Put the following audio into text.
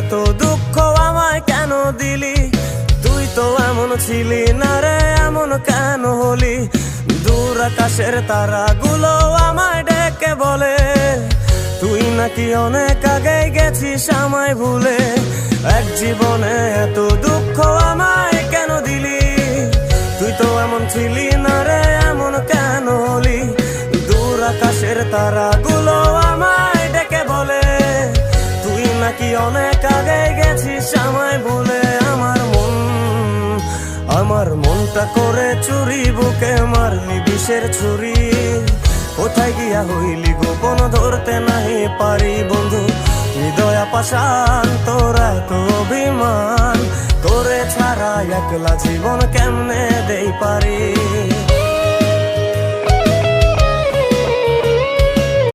এত দুঃখ আমায় কেন দিলি? তুই তো এমন ছিলি না রে, এমন কেন হলি? দূর আকাশের তারাগুলো আমায় ডেকে বলে তুই নাকি অনেক আগে গেছিস আমায় ভুলে। এক জীবনে এত দুঃখ আমায় কেন দিলি? তুই তো এমন ছিলি না রে, এমন কেন হলি? দূর আকাশের তারাগুলো আমায় ডেকে বলে তুই নাকি অনেক আগে গেছিস আমায় ভুলে। আমার মনটা করে চুরি, বুকে মারলি বিষের ছুরি। কোথায় গিয়া হইলি গোপন ধরতে নাহি পারি বন্ধু। হৃদয়া পাষাণ তোরা তো অভিমান, তোরে ছাড়া একলা জীবন কেমনে দেই পারি।